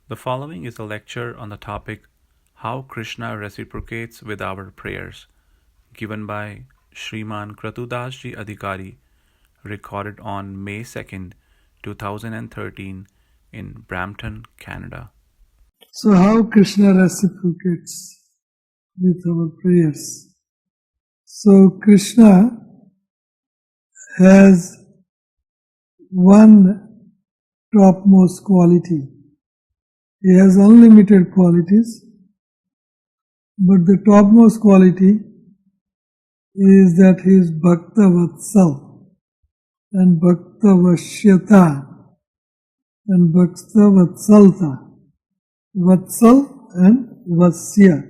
The following is a lecture on the topic How Krishna Reciprocates with Our Prayers, given by Shriman KratuDas Adhikari, recorded on May 2nd, 2013 in Brampton, Canada. So how Krishna reciprocates with our prayers? So Krishna has one topmost quality. He has unlimited qualities, but the topmost quality is that he is Bhakta Vatsal and Bhakta Vashyata and Bhakta Vatsalta. Vatsal and Vasya.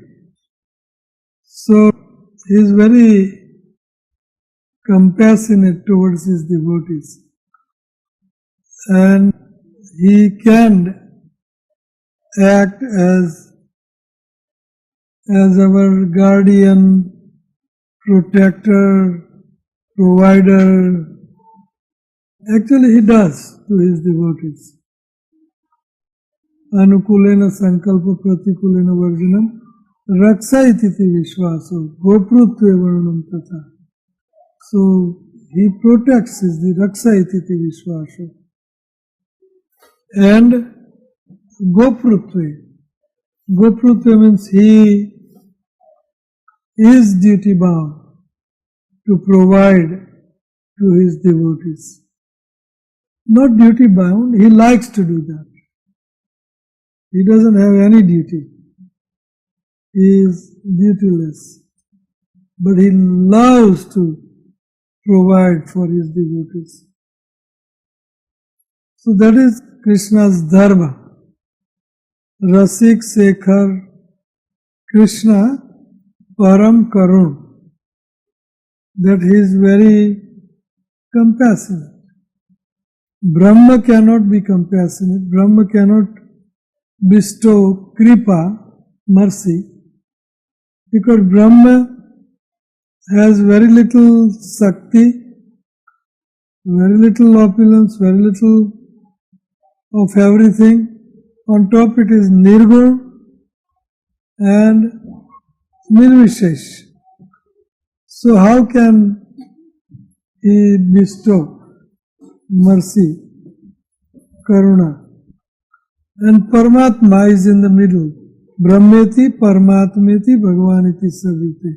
So he is very compassionate towards his devotees, and he can act as our guardian, protector, provider. Actually he does to his devotees. Anukulena sankalpa pratikulena varjanam raksa ititi vishvaso goprutve varunam tata. So he protects the raksa ititi vishvaso. And goprutve. Goprutve means he is duty bound to provide to his devotees. Not duty bound, he likes to do that. He doesn't have any duty. He is dutyless. But he loves to provide for his devotees. So that is Krishna's dharma. Rasik Sekhar Krishna Param Karun. That he is very compassionate. Brahma cannot be compassionate. Brahma cannot bestow kripa, mercy, because Brahma has very little sakti, very little opulence, very little of everything. On top it is nirgun and nirvishesh. So how can he bestow mercy, karuna? And Paramatma is in the middle. Brahmeti, Paramatmeti, Bhagavaniti Savite.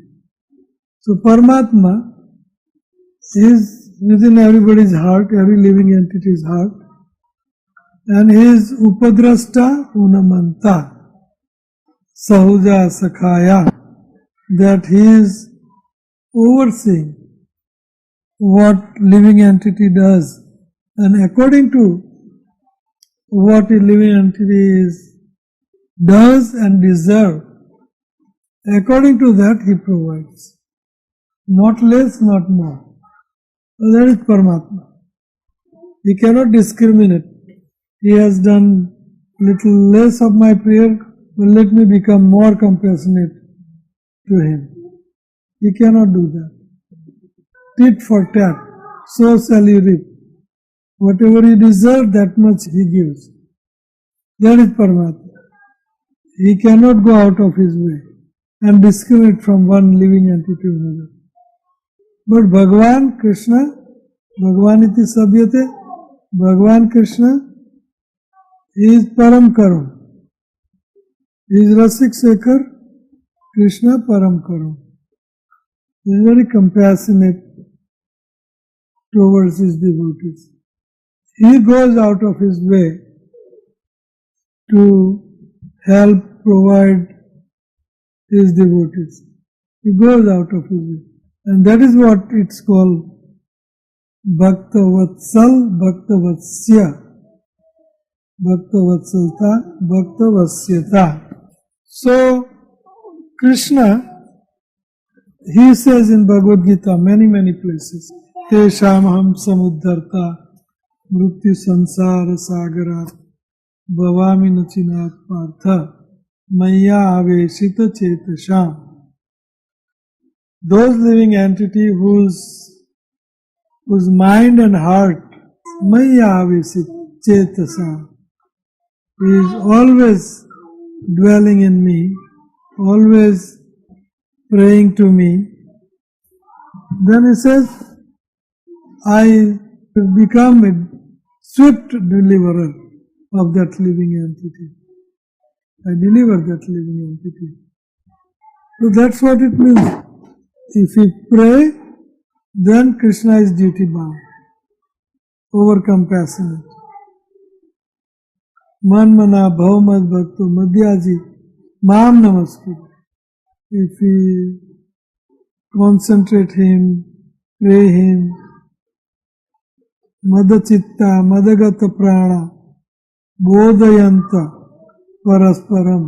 So Paramatma is within everybody's heart, every living entity's heart. And he is Upadrasta Unamanta, Sahuja Sakhaya, that he is overseeing what living entity does. And according to what a living entity does and deserves, according to that he provides. Not less, not more. So that is Paramatma. He cannot discriminate. He has done little less of my prayer, well, let me become more compassionate to him. He cannot do that. Tit for tat, so shall you reap. Whatever he deserves, that much he gives. That is Paramatma. He cannot go out of his way and discriminate from one living entity to another. But Bhagavan Krishna, Bhagavan iti sabhyate, Bhagavan Krishna is Param Karun. He is Rasik Sekhar, Krishna Param Karun. He is very compassionate towards his devotees. He goes out of his way to help provide his devotees. He goes out of his way. And that is what it's called Bhakta Vatsal, Bhakta Vatsya, Bhakta Vatsalta, Bhakta Vasyata. So, Krishna, he says in Bhagavad Gita, many places, Tesham ham samudharta mrityu sansara sagarat bhavami nachinat partha maya aveshita chetasham. Those living entity whose mind and heart maya aveshita chetasham, He is always dwelling in me, always praying to me. Then he says, I become a swift deliverer of that living entity. I deliver that living entity. So that's what it means. If we pray, then Krishna is duty bound, over compassionate. Man mana bhavamad bhakto madhyaji mam namaskar. If we concentrate him, pray him, madachitta madagata prana bodhayanta parasparam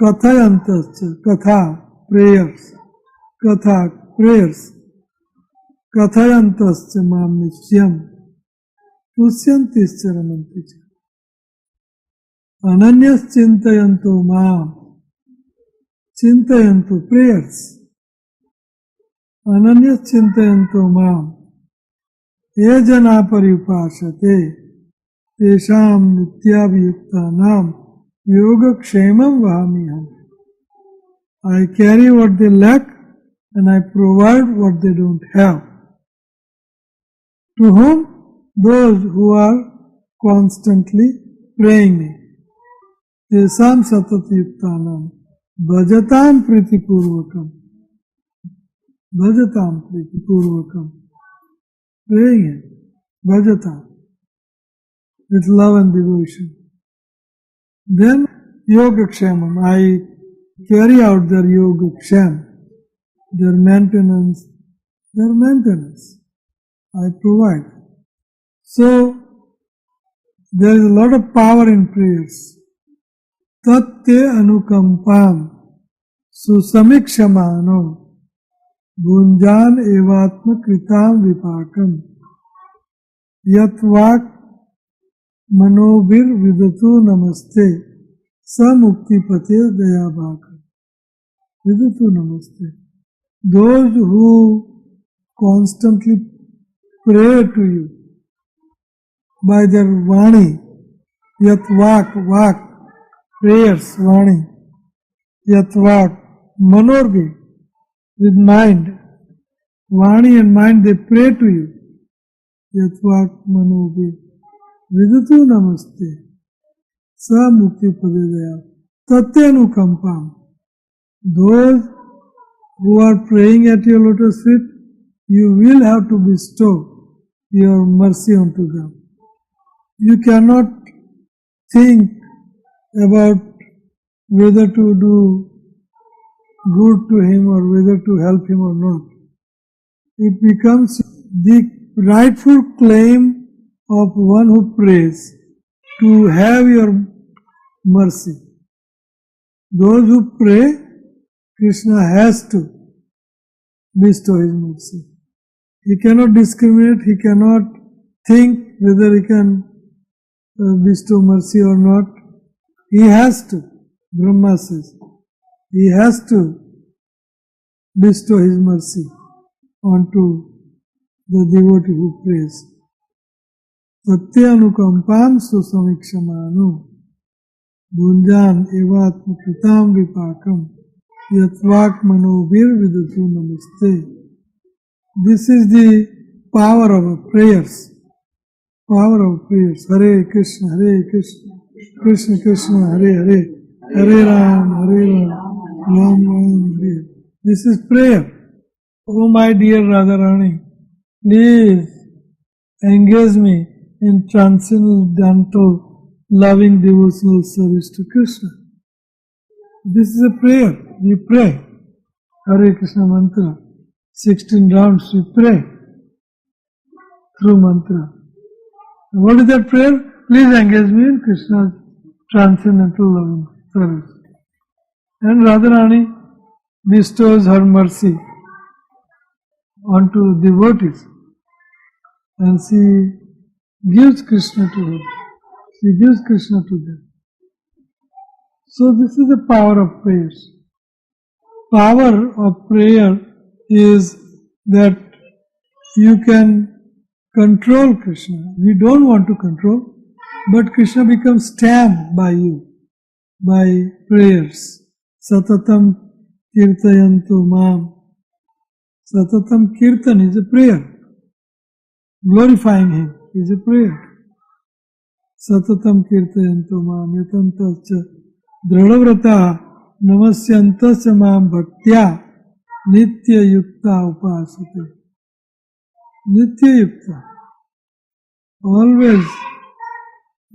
kathayantascha prayers kathayantascha mam nishyam tusyantischa ramanticha ananyas chintayanto mam chintayanto prayers ananyas chintayanto mam ye jana paripashate tesham nityabhyuktanam yoga kshemam vahamiham. I carry what they lack and I provide what they don't have. To whom? Those who are constantly praying me. Tesam satatyuktanam bhajatam pritipurvakam. Bhajatam pritipurvakam. Praying him. Bhajatam. With love and devotion. Then yoga kshemam. I carry out their yoga ksham. Their maintenance. I provide. So, there is a lot of power in prayers. Tatte anukampam susamikshamaano bhunjan evatma kritam vipakam yatvak manobir vidatu namaste samukti pate dayabhaka. Vidatu namaste. Those who constantly pray to you by their vani, vak, prayers, vani, vak, manorbi, with mind, vani and mind, they pray to you, vak, manobi, vidatu namaste, sa mukti padedaya, tatyanu kampam. Those who are praying at your lotus feet, you will have to bestow your mercy unto them. You cannot think about whether to do good to him or whether to help him or not. It becomes the rightful claim of one who prays to have your mercy. Those who pray, Krishna has to bestow his mercy. He cannot discriminate, he cannot think whether he can bestow mercy or not. He has to, Brahma says, he has to bestow his mercy onto the devotee who prays. Satyanukampam susamikshamaanu bhunjan evatma kritam vipakam yatvak manobir vidatu namaste. This is the power of prayers. Power of prayers. Hare Krishna, Krishna Krishna, Hare Ram, Ram Ram, Hare. This is prayer. Oh my dear Radharani, please engage me in transcendental, loving devotional service to Krishna. This is a prayer. We pray. Hare Krishna mantra. 16 rounds we pray through mantra. And what is that prayer? Please engage me in Krishna's transcendental loving service. And Radharani bestows her mercy onto devotees. And she gives Krishna to her. She gives Krishna to them. So this is the power of prayers. Power of prayer is that you can control Krishna. We don't want to control. But Krishna becomes tamed by you, by prayers. Satatam kirtayantu mam. Satatam kirtan is a prayer. Glorifying him is a prayer. Satatam kirtayantu mam yatantascha dhradavrata namasyantasya mam bhaktya nitya yukta upasate. Nitya yukta. Always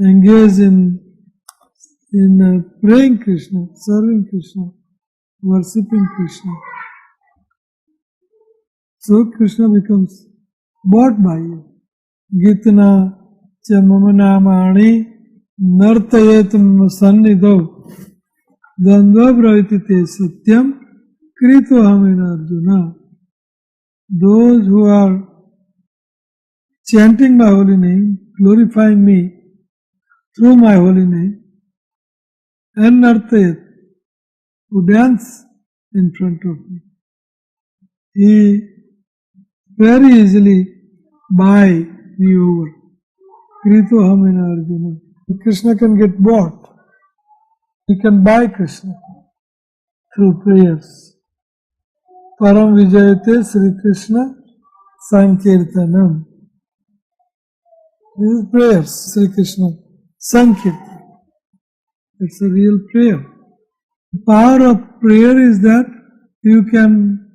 engage in praying Krishna, serving Krishna, worshipping Krishna. So Krishna becomes bought by you. Gitna cha mama namani nartayetam sannidho dandva praviti te satyam kritu hamina Arjuna. Those who are chanting my holy name, glorifying me through my holy name, and nartayat, who dance in front of me, he very easily buy me over. Kritu hamina Arjuna. Krishna can get bought. He can buy Krishna through prayers. Param Vijayate Sri Krishna Sankirtanam. This is prayers, Sri Krishna Sankirtan. It's a real prayer. The power of prayer is that you can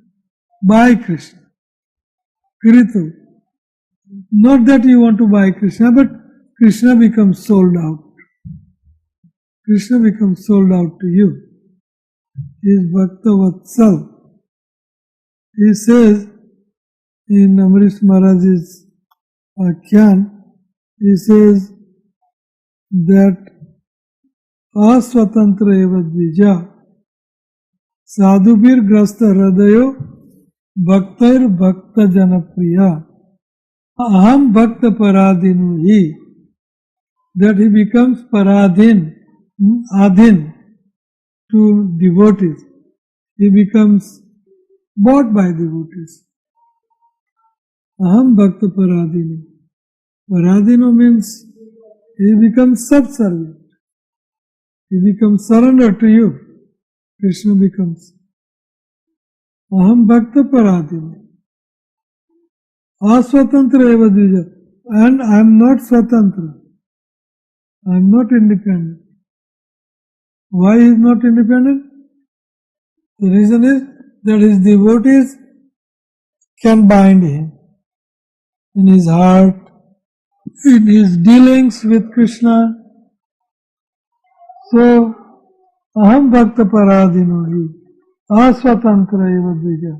buy Krishna. Kritu. Not that you want to buy Krishna, but Krishna becomes sold out. Krishna becomes sold out to you. He is Bhakta Vatsal. He says in Amrish Maharaj's Akhyan, he says that Aswatantra eva dvija sadhubir grasta hridayo bhaktair bhakta janapriya aham bhakta paradinu hi. That he becomes paradhin, adhin to devotees. He becomes bought by devotees. Aham bhakta paradinu. Paradinu means he becomes subservient. He becomes surrendered to you. Krishna becomes Aham Bhakta Paradini. Aswatantra eva dvija. And I am not swatantra. I am not independent. Why he is not independent? The reason is that his devotees can bind him in his heart, in his dealings with Krishna. So, aham bhakta paradino hi, aswatantra eva dvija.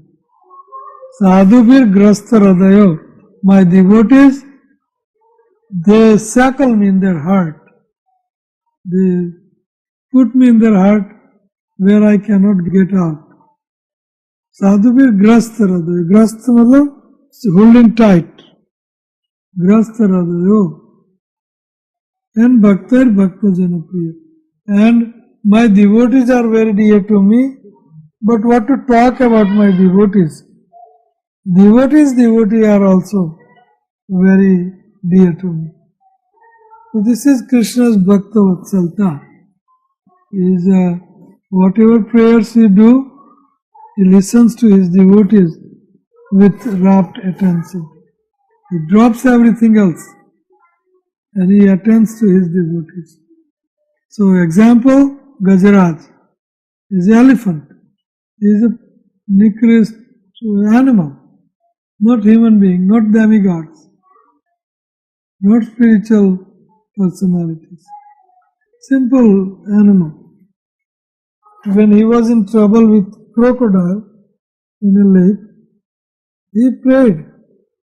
Sadhubir grasta hridayo. My devotees, they shackle me in their heart. They put me in their heart where I cannot get out. Sadhubir grasta hridayo. Grasta matlab holding tight. Grasta hridayo. And bhaktair bhakta janapriya. And my devotees are very dear to me, but what to talk about my devotees? Devotees are also very dear to me. So this is Krishna's Bhakta Vatsalta. Whatever prayers he do, he listens to his devotees with rapt attention. He drops everything else and he attends to his devotees. So example, Gajaraj is an elephant. He is a Nikrist animal, not human being, not demigods, not spiritual personalities. Simple animal. When he was in trouble with crocodile in a lake, he prayed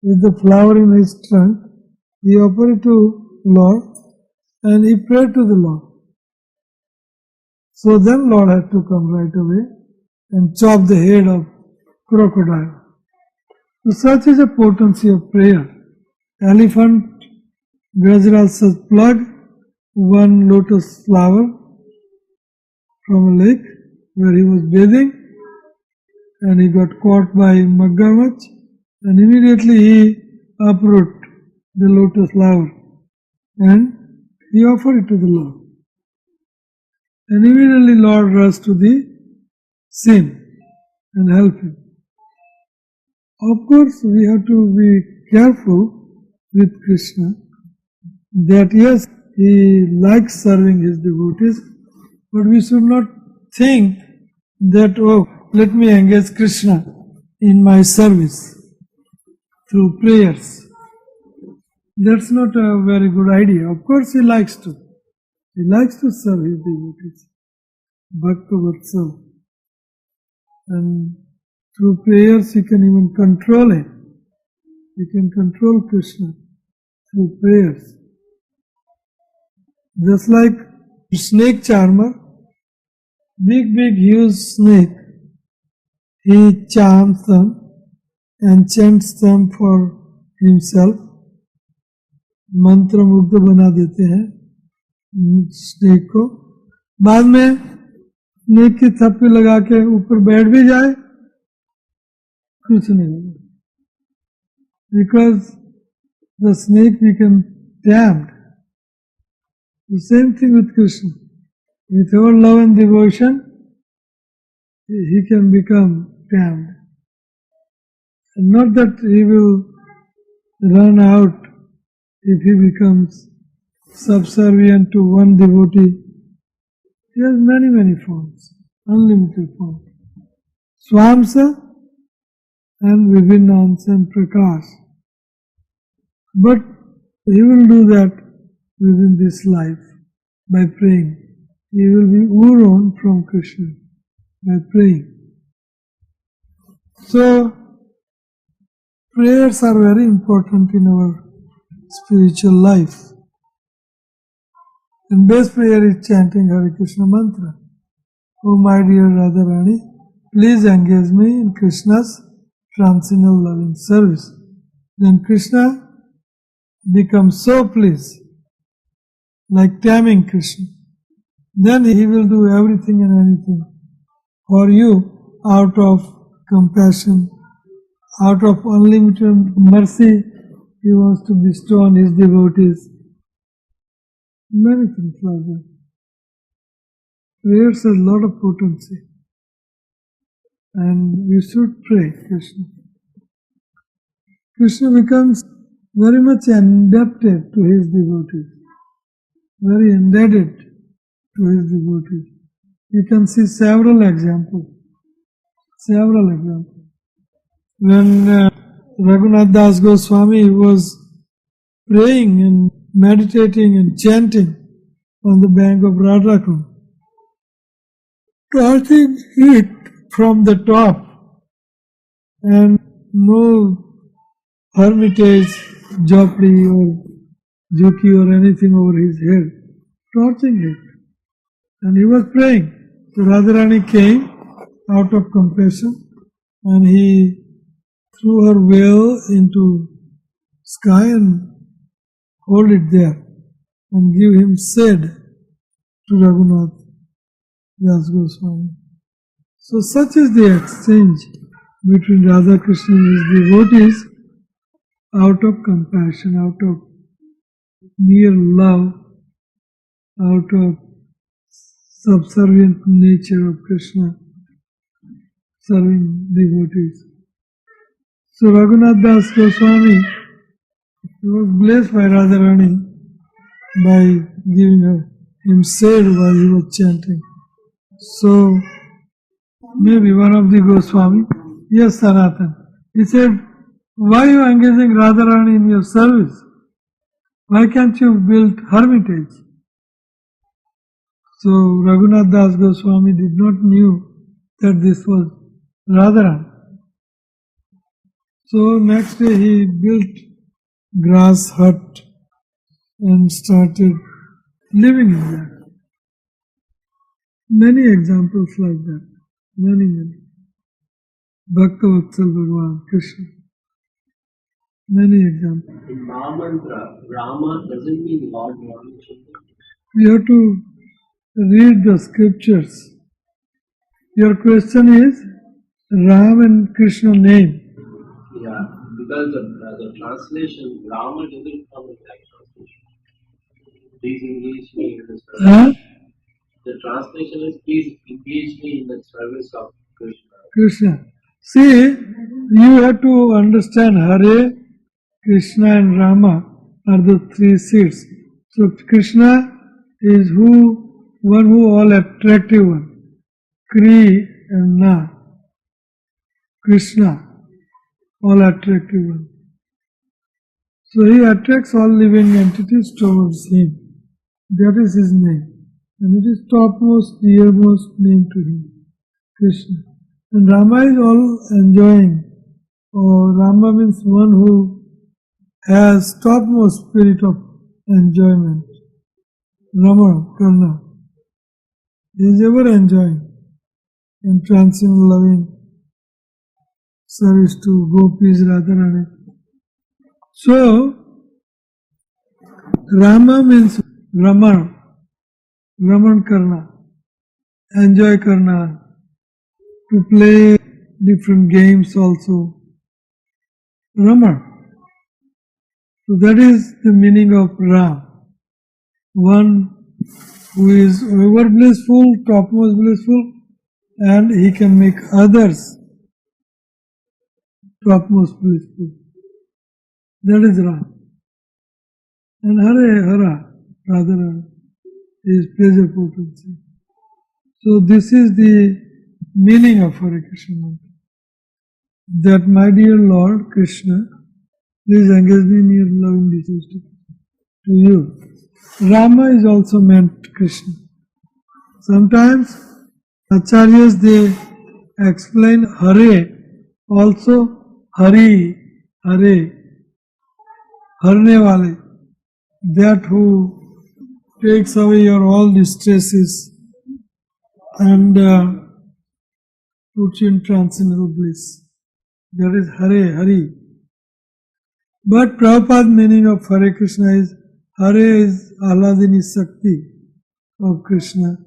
with the flower in his trunk. He offered it to Lord and he prayed to the Lord. So then Lord had to come right away and chop the head of crocodile. So such is the potency of prayer. Elephant, Gajaraj says, plug one lotus flower from a lake where he was bathing and he got caught by Maggamach and immediately he uprooted the lotus flower and he offered it to the Lord. And immediately Lord rushed to the scene and helped him. Of course, we have to be careful with Krishna that yes, he likes serving his devotees, but we should not think that, oh, let me engage Krishna in my service through prayers. That's not a very good idea. Of course, he likes to. He likes to serve his devotees. Bhakta Vatsal. And through prayers, he can even control it. He can control Krishna through prayers. Just like snake charmer, big huge snake, he charms them and chants them for himself. मंत्र मुग्ध बना देते हैं snake को. बाद में snake की थप्पी लगा के ऊपर बैठ भी जाए, कुछ नहीं होगा. Because the snake became tamed. The same thing with Krishna. With our love and devotion, he can become tamed. And not that he will run out if he becomes subservient to one devotee. He has many forms, unlimited forms. Swamsa and Vivinnans and Prakash. But he will do that within this life by praying. He will be Uron from Krishna by praying. So, prayers are very important in our spiritual life. And best prayer is chanting Hare Krishna mantra. Oh my dear Radharani, please engage me in Krishna's transcendental loving service. Then Krishna becomes so pleased, like taming Krishna. Then he will do everything and anything for you out of compassion, out of unlimited mercy. He wants to bestow on his devotees. Many things like that. Prayers has a lot of potency. And we should pray Krishna. Krishna becomes very much indebted to his devotees. Very indebted to his devotees. You can see several examples. When Raghunath Das Goswami was praying and meditating and chanting on the bank of Radhakund, torching it from the top, and no hermitage, jopdi or juki or anything over his head, torching it. And he was praying. So Radharani came out of compassion and he threw her veil into sky and hold it there and give him shade to Raghunath Das Goswami. So such is the exchange between Radha Krishna and his devotees out of compassion, out of mere love, out of subservient nature of Krishna serving devotees. So Raghunath Das Goswami was blessed by Radharani by giving him shade while he was chanting. So maybe one of the Goswami, yes Sanatan, he said, why are you engaging Radharani in your service? Why can't you build hermitage? So Raghunath Das Goswami did not knew that this was Radharani. So next day he built grass hut and started living in that. Many examples like that. Many. Bhakta Vatsal Bhagavan, Krishna. Many examples. In Mahamantra, Rama doesn't mean Lord Ramachandra. You have to read the scriptures. Your question is Ram and Krishna name. Yeah, because the translation, Rama doesn't come in that translation. Please engage me in the service. Huh? The translation is please engage me in the service of Krishna. Krishna. See, you have to understand Hare, Krishna and Rama are the three seeds. So Krishna is one who all attractive one. Kri and Na. Krishna, all attractive one. So he attracts all living entities towards him. That is his name. And it is topmost, dearmost name to him, Krishna. And Rama is all enjoying. Or Rama means one who has topmost spirit of enjoyment. Rama, Karna. He is ever enjoying and transcendent loving service to gopis, Radharani. So, Rama means Raman, Raman Karna, enjoy Karna, to play different games also. Raman. So that is the meaning of Ram. One who is ever blissful, topmost blissful, and he can make others topmost blissful. That is Ram. And Hare, Hara, Radharani, is pleasure potency. So this is the meaning of Hare Krishna mantra. That my dear Lord Krishna, please engage me in your loving devotion to you. Rama is also meant Krishna. Sometimes Acharyas they explain Hare also Hari, Hare, Harne Wale, that who takes away your all distresses and puts you in transcendental bliss. That is Hare, Hari. But Prabhupada's meaning of Hare Krishna is Hare is Ahladini Sakti of Krishna,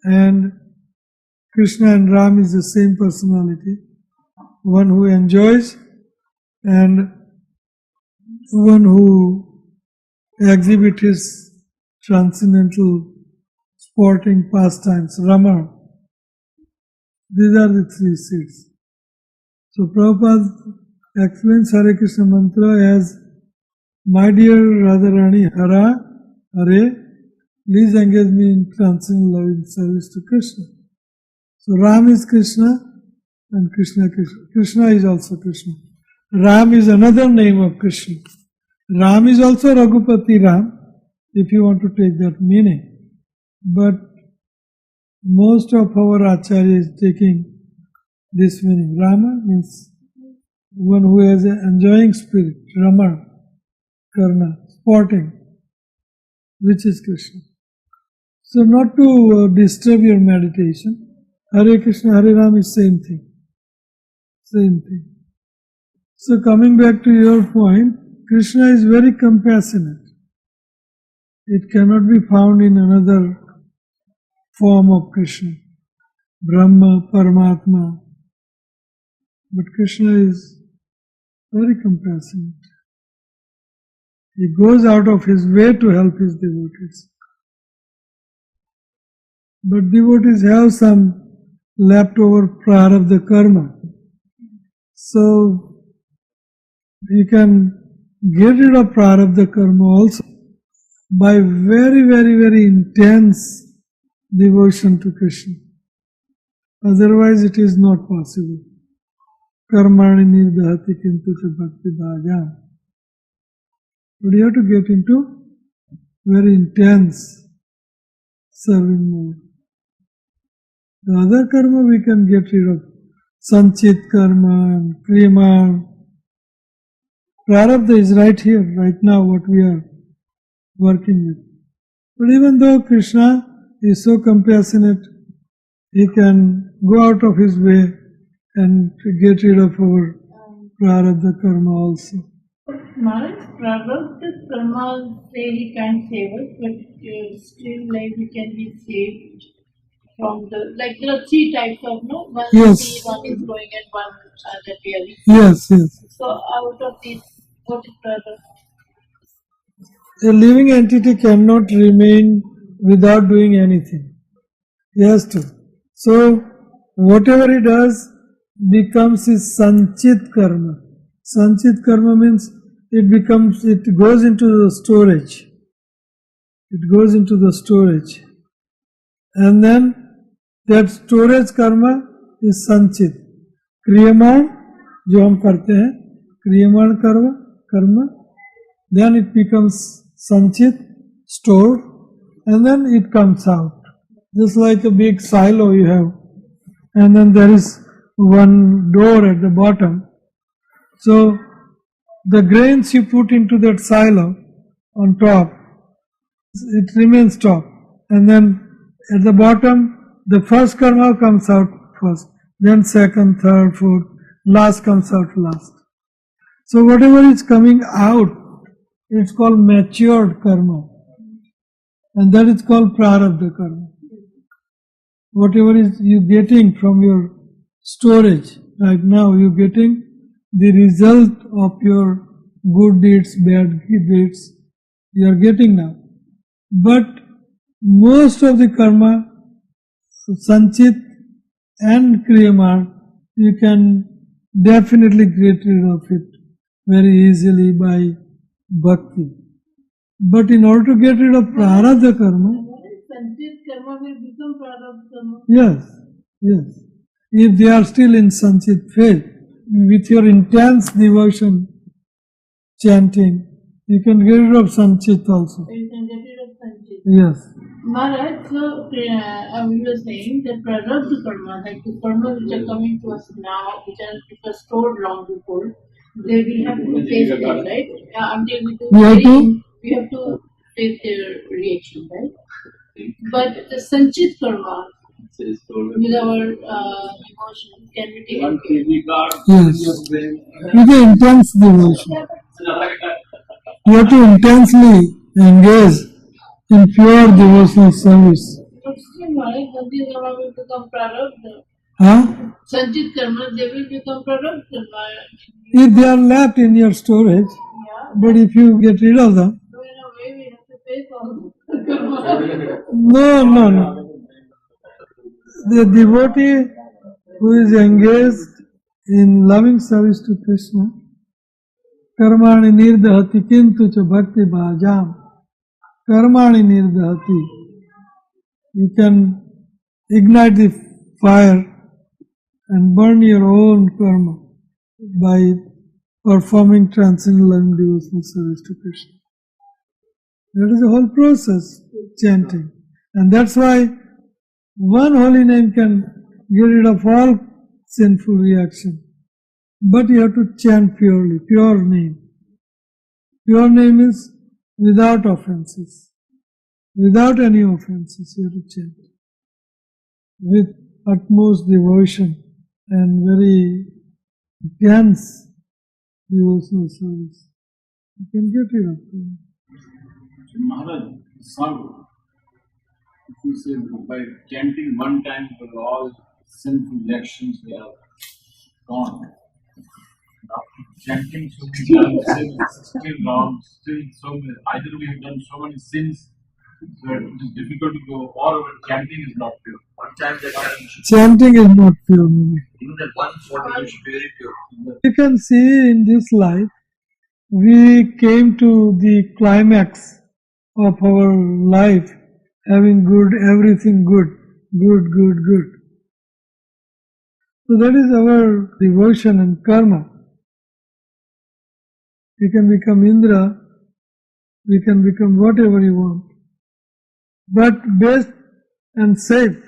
and Krishna and Ram is the same personality, one who enjoys and one who exhibits his transcendental sporting pastimes, Rama. These are the three seeds. So Prabhupada explains Hare Krishna mantra as my dear Radharani Hara, Hare, please engage me in transcendental loving service to Krishna. So Ram is Krishna and Krishna Krishna. Krishna is also Krishna. Ram is another name of Krishna. Ram is also Raghupati Ram, if you want to take that meaning. But most of our Acharya is taking this meaning. Rama means one who has an enjoying spirit, Rama, Karna, sporting, which is Krishna. So not to disturb your meditation, Hare Krishna, Hare Ram is same thing. Same thing. So coming back to your point, Krishna is very compassionate. It cannot be found in another form of Krishna, Brahma, Paramatma. But Krishna is very compassionate. He goes out of his way to help his devotees. But devotees have some leftover prarabdha karma. So he can get rid of prarabdha karma also by very, very, very intense devotion to Krishna. Otherwise it is not possible. Karmani nirdhati kintu cha bhakti bhajam. But you have to get into very intense serving mode. The other karma we can get rid of. Sanchit karma and prema. Prarabdha is right here, right now, what we are working with. But even though Krishna is so compassionate, he can go out of his way and get rid of our prarabdha karma also. Maharaj, prarabdha karma say he can't save us, but still like we can be saved from the, like there are three types of, no? One Yes. is the one is going and one that we are. Yes, yes. So out of these, what is prarabdha? A living entity cannot remain without doing anything. He has to. So, whatever he does becomes his sanchit karma. Sanchit karma means it goes into the storage. It goes into the storage. And then that storage karma is sanchit. क्रियमाण जो हम करते हैं, क्रियमाण karma, then it becomes sanchit, stored, and then it comes out. Just like a big silo you have, and then there is one door at the bottom. So the grains you put into that silo on top, it remains top, and then at the bottom the first karma comes out first, then second, third, fourth, last comes out last. So whatever is coming out, it's called matured karma, and that is called prarabdha karma. Whatever is you getting from your storage right now, you're getting the result of your good deeds, bad deeds, you are getting now. But most of the karma, sanchit and kriyaman, you can definitely get rid of it very easily by bhakti. But in order to get rid of prarabdha karma, sanchit karma will become prarabdha karma. Yes. If they are still in sanchit phase, with your intense devotion, chanting, you can get rid of sanchit also. You can get rid of sanchit. Yes. Maharaj, so we were saying that prarabdha karma, like the karma which are coming to us now, which are stored long before, they will have to face them, right? Until we have to face their reaction, right? But the sanchit karma with our devotion can be taken care of. Yes. With the intense devotion. You have to intensely engage in pure devotional service. But still, Maharaj, sanchit karma will become prarabdha. Sanchit karma, they will become prarabdha. If they are left in your storage, but if you get rid of them, so in a way we have to face all the karma. No. The devotee who is engaged in loving service to Krishna, karmani nirdahati kintu cha bhakti bhajam, karmani nirdahati, you can ignite the fire and burn your own karma by performing transcendental loving devotional service to Krishna. That is the whole process, chanting. And that's why one holy name can get rid of all sinful reaction. But you have to chant purely, pure name. Pure name is without offenses. Without any offenses, you have to chant. With utmost devotion and very intense devotional service. You can get rid of them. Maharaj, some, if you say by chanting one time for all sinful actions they are gone. After chanting so many times, still wrong, still so many, either we have done so many sins, so it is difficult to go, or chanting is not pure. One time chanting is not pure. Even that one water is very pure. You can see in this life, we came to the climax of our life, having everything good. So that is our devotion and karma. We can become Indra, we can become whatever you want. But best and safe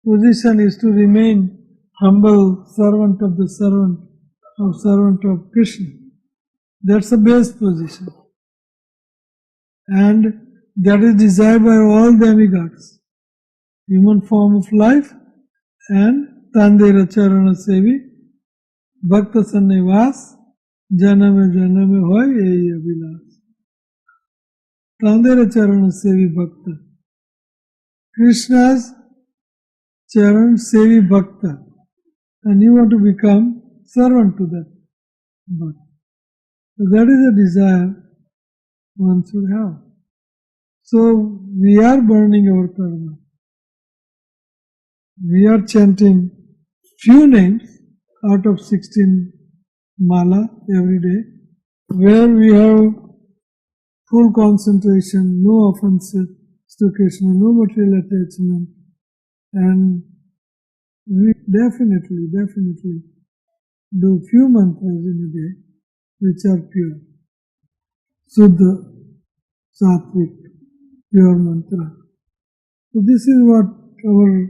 position is to remain humble servant of the servant of Krishna. That's the best position. And that is desired by all demigods. Human form of life and Tandera Charana Sevi, Bhakta Sannivas, Janame Hoy Ei Abhilas. Tandera Charana Sevi Bhakta. Krishna's Charan Sevi Bhakta. And you want to become servant to that Bhakta. So that is a desire one should have. So we are burning our karma. We are chanting few names out of 16 mala every day, where we have full concentration, no offenses to Krishna, no material attachment, and we definitely do few mantras in a day which are pure. Suddha, Sattvic, pure mantra. So this is what our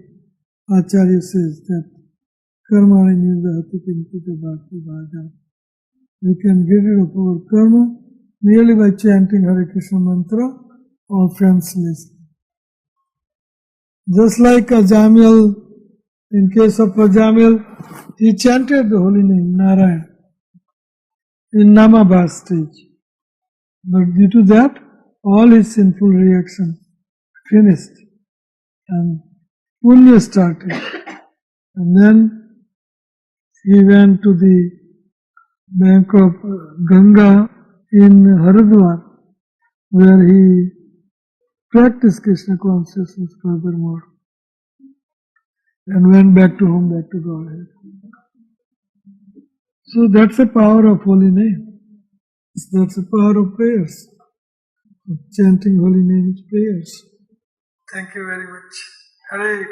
Acharya says, that karmani nirdhati kincita bhakti bhaja. We can get rid of our karma merely by chanting Hare Krishna mantra or offenselessly. Just like Ajamil, in case of Ajamil, he chanted the holy name Narayan in Namabha stage. But due to that, all his sinful reaction finished and Punya started. And then he went to the bank of Ganga in Haridwar, where he practiced Krishna consciousness furthermore and went back to home, back to Godhead. So that's the power of holy name. That's the power of prayers. Chanting holy names prayers. Thank you very much. Hare